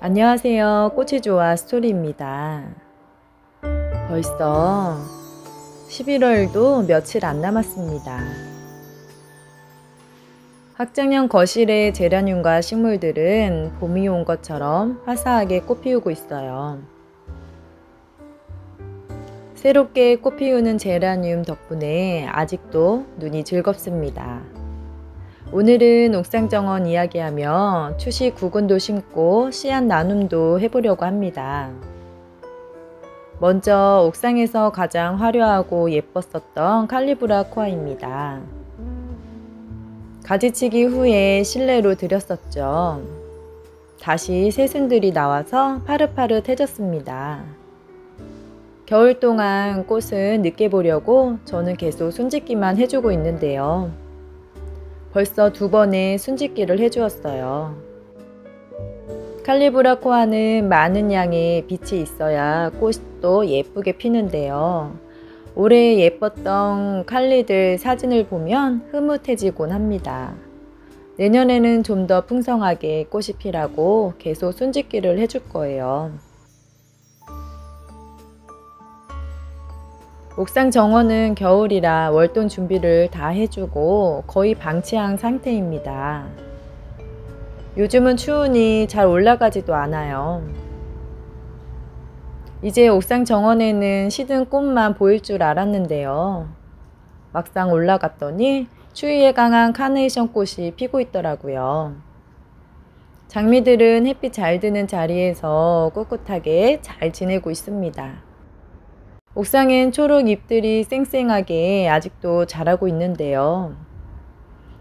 안녕하세요. 꽃이 좋아 스토리입니다. 벌써 11월도 며칠 안 남았습니다. 학장년 거실의 제라늄과 식물들은 봄이 온 것처럼 화사하게 꽃 피우고 있어요. 새롭게 꽃 피우는 제라늄 덕분에 아직도 눈이 즐겁습니다. 오늘은 옥상 정원 이야기하며 추시 구근도 심고 씨앗 나눔도 해보려고 합니다. 먼저 옥상에서 가장 화려하고 예뻤었던 칼리브라 코아입니다. 가지치기 후에 실내로 들였었죠. 다시 새순들이 나와서 파릇파릇해졌습니다. 겨울 동안 꽃은 늦게 보려고 저는 계속 손짓기만 해주고 있는데요. 벌써 2번의 순짓기를 해주었어요. 칼리브라 코아는 많은 양의 빛이 있어야 꽃도 예쁘게 피는데요. 올해 예뻤던 칼리들 사진을 보면 흐뭇해지곤 합니다. 내년에는 좀 더 풍성하게 꽃이 피라고 계속 순짓기를 해줄 거예요. 옥상 정원은 겨울이라 월동 준비를 다 해주고 거의 방치한 상태입니다. 요즘은 추우니 잘 올라가지도 않아요. 이제 옥상 정원에는 시든 꽃만 보일 줄 알았는데요. 막상 올라갔더니 추위에 강한 카네이션 꽃이 피고 있더라고요. 장미들은 햇빛 잘 드는 자리에서 꿋꿋하게 잘 지내고 있습니다. 옥상엔 초록 잎들이 쌩쌩하게 아직도 자라고 있는데요.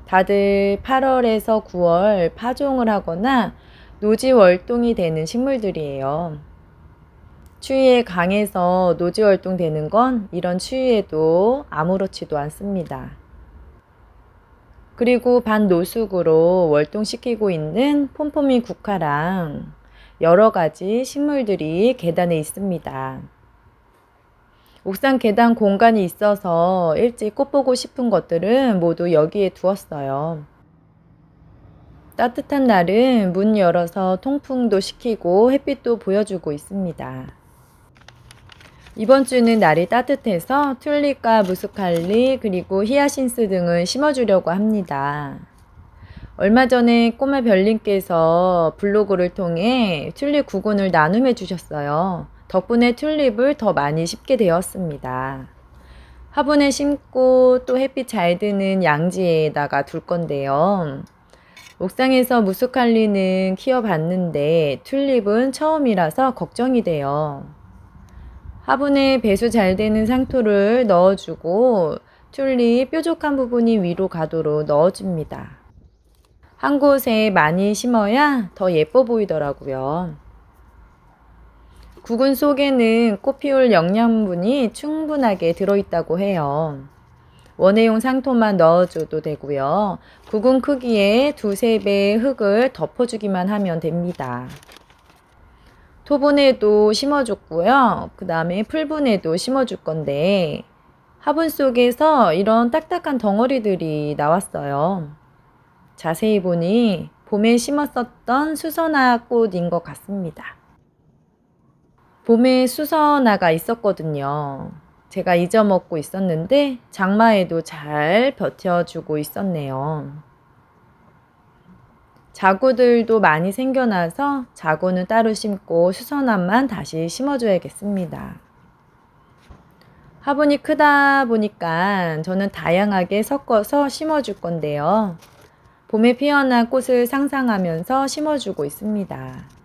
다들 8월에서 9월 파종을 하거나 노지월동이 되는 식물들이에요. 추위에 강해서 노지월동되는 건 이런 추위에도 아무렇지도 않습니다. 그리고 반노숙으로 월동시키고 있는 폼포미 국화랑 여러 가지 식물들이 계단에 있습니다. 옥상 계단 공간이 있어서 일찍 꽃 보고 싶은 것들은 모두 여기에 두었어요. 따뜻한 날은 문 열어서 통풍도 시키고 햇빛도 보여주고 있습니다. 이번 주는 날이 따뜻해서 튤립과 무스칼리 그리고 히아신스 등을 심어주려고 합니다. 얼마 전에 꼬마 별님께서 블로그를 통해 튤립 구근을 나눔해 주셨어요. 덕분에 튤립을 더 많이 심게 되었습니다. 화분에 심고 또 햇빛 잘 드는 양지에다가 둘 건데요. 옥상에서 무스칼리는 키워봤는데 튤립은 처음이라서 걱정이 돼요. 화분에 배수 잘 되는 상토를 넣어주고 튤립 뾰족한 부분이 위로 가도록 넣어줍니다. 한 곳에 많이 심어야 더 예뻐 보이더라고요. 구근 속에는 꽃 피울 영양분이 충분하게 들어있다고 해요. 원예용 상토만 넣어줘도 되고요. 구근 크기에 2~3배의 흙을 덮어주기만 하면 됩니다. 토분에도 심어줬고요. 그 다음에 풀분에도 심어줄 건데 화분 속에서 이런 딱딱한 덩어리들이 나왔어요. 자세히 보니 봄에 심었었던 수선화 꽃인 것 같습니다. 봄에 수선화가 있었거든요. 제가 잊어먹고 있었는데 장마에도 잘 버텨주고 있었네요. 자구들도 많이 생겨나서 자구는 따로 심고 수선화만 다시 심어줘야겠습니다. 화분이 크다 보니까 저는 다양하게 섞어서 심어줄 건데요. 봄에 피어난 꽃을 상상하면서 심어주고 있습니다.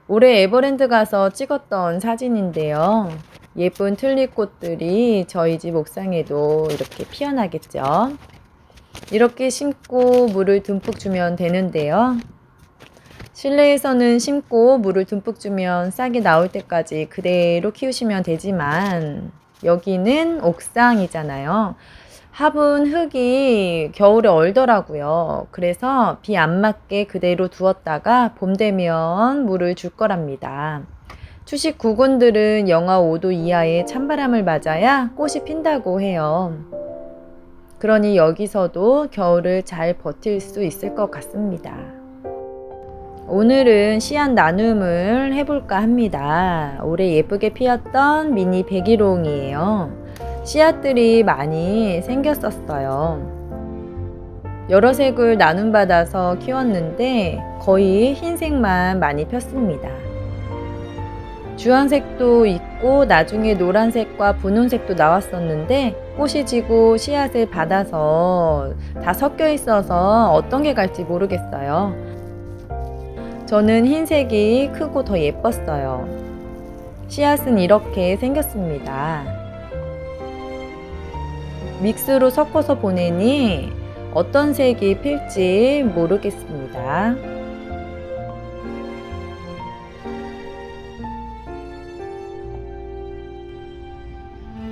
올해 에버랜드 가서 찍었던 사진인데요. 예쁜 튤립꽃들이 저희 집 옥상에도 이렇게 피어나겠죠. 이렇게 심고 물을 듬뿍 주면 되는데요. 실내에서는 심고 물을 듬뿍 주면 싹이 나올 때까지 그대로 키우시면 되지만 여기는 옥상이잖아요. 화분 흙이 겨울에 얼더라고요. 그래서 비 안 맞게 그대로 두었다가 봄 되면 물을 줄 거랍니다. 추식 구근들은 영하 5도 이하의 찬바람을 맞아야 꽃이 핀다고 해요. 그러니 여기서도 겨울을 잘 버틸 수 있을 것 같습니다. 오늘은 씨앗 나눔을 해볼까 합니다. 올해 예쁘게 피었던 미니 백일홍이에요. 씨앗들이 많이 생겼었어요. 여러 색을 나눔받아서 키웠는데 거의 흰색만 많이 폈습니다. 주황색도 있고 나중에 노란색과 분홍색도 나왔었는데 꽃이 지고 씨앗을 받아서 다 섞여 있어서 어떤 게 갈지 모르겠어요. 저는 흰색이 크고 더 예뻤어요. 씨앗은 이렇게 생겼습니다. 믹스로 섞어서 보내니 어떤 색이 필지 모르겠습니다.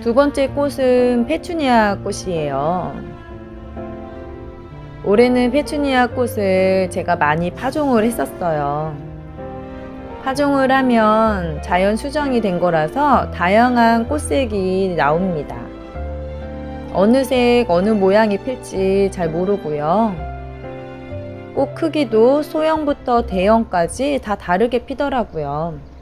두 번째 꽃은 페추니아 꽃이에요. 올해는 페추니아 꽃을 제가 많이 파종을 했었어요. 파종을 하면 자연 수정이 된 거라서 다양한 꽃색이 나옵니다. 어느 색, 어느 모양이 필지 잘 모르고요. 꽃 크기도 소형부터 대형까지 다 다르게 피더라고요.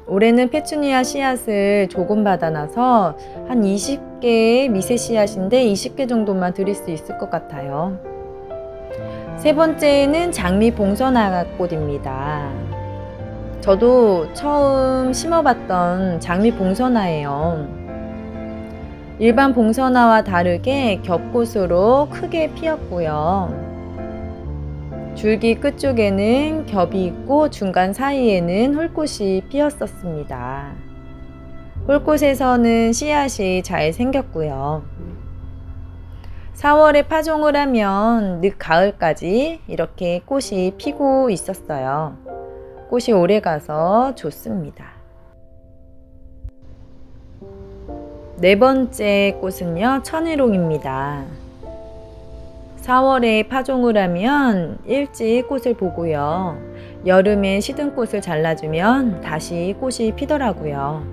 올해는 페추니아 씨앗을 조금 받아놔서 한 20개의 미세 씨앗인데 20개 정도만 드릴 수 있을 것 같아요. 세 번째는 장미 봉선화꽃입니다. 저도 처음 심어봤던 장미 봉선화예요. 일반 봉선화와 다르게 겹꽃으로 크게 피었고요. 줄기 끝쪽에는 겹이 있고 중간 사이에는 홀꽃이 피었었습니다. 홀꽃에서는 씨앗이 잘 생겼고요. 4월에 파종을 하면 늦 가을까지 이렇게 꽃이 피고 있었어요. 꽃이 오래 가서 좋습니다. 네 번째 꽃은요, 천일홍입니다. 4월에 파종을 하면 일찍 꽃을 보고요. 여름에 시든 꽃을 잘라주면 다시 꽃이 피더라고요.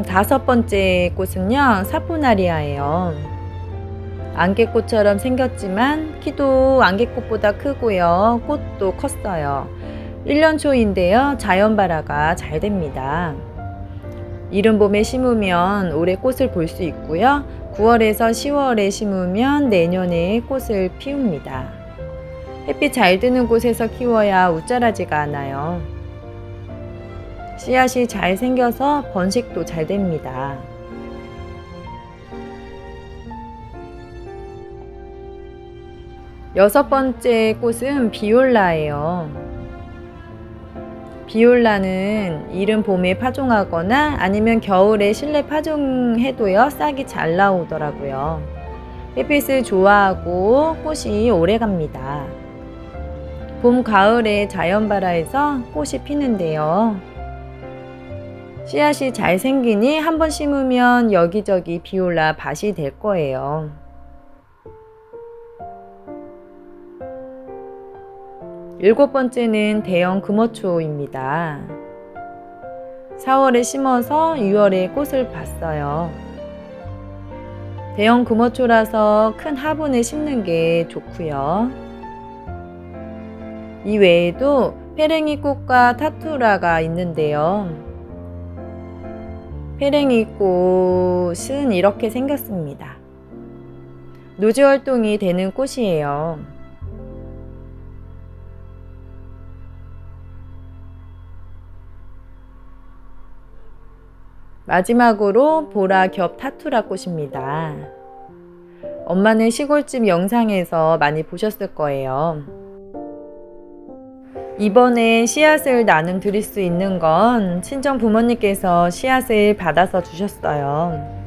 다섯 번째 꽃은요, 사포나리아예요. 안개꽃처럼 생겼지만 키도 안개꽃보다 크고요. 꽃도 컸어요. 1년 초인데요. 자연발화가 잘 됩니다. 이른 봄에 심으면 올해 꽃을 볼 수 있고요. 9월에서 10월에 심으면 내년에 꽃을 피웁니다. 햇빛 잘 드는 곳에서 키워야 웃자라지가 않아요. 씨앗이 잘 생겨서 번식도 잘 됩니다. 여섯 번째 꽃은 비올라예요. 비올라는 이른 봄에 파종하거나 아니면 겨울에 실내 파종해도요, 싹이 잘 나오더라고요. 햇빛을 좋아하고 꽃이 오래 갑니다. 봄, 가을에 자연발화해서 꽃이 피는데요. 씨앗이 잘 생기니 한번 심으면 여기저기 비올라 밭이 될 거예요. 일곱 번째는 대형 금어초입니다. 4월에 심어서 6월에 꽃을 봤어요. 대형 금어초라서 큰 화분에 심는 게 좋고요. 이 외에도 페랭이 꽃과 타투라가 있는데요. 페랭이 꽃은 이렇게 생겼습니다. 노지 활동이 되는 꽃이에요. 마지막으로 보라 겹 타투라 꽃입니다. 엄마는 시골집 영상에서 많이 보셨을 거예요. 이번에 씨앗을 나눔 드릴 수 있는 건 친정 부모님께서 씨앗을 받아서 주셨어요.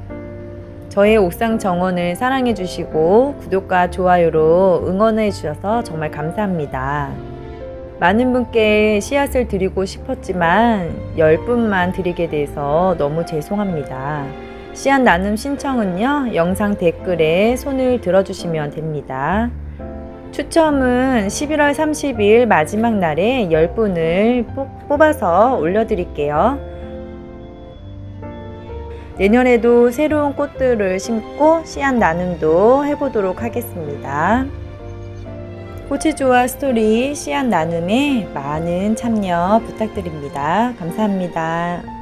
저의 옥상 정원을 사랑해 주시고 구독과 좋아요로 응원해 주셔서 정말 감사합니다. 많은 분께 씨앗을 드리고 싶었지만 10분만 드리게 돼서 너무 죄송합니다. 씨앗 나눔 신청은요, 영상 댓글에 손을 들어주시면 됩니다. 추첨은 11월 30일 마지막 날에 10분을 뽑아서 올려드릴게요. 내년에도 새로운 꽃들을 심고 씨앗 나눔도 해보도록 하겠습니다. 꽃이 좋아 스토리 씨앗 나눔에 많은 참여 부탁드립니다. 감사합니다.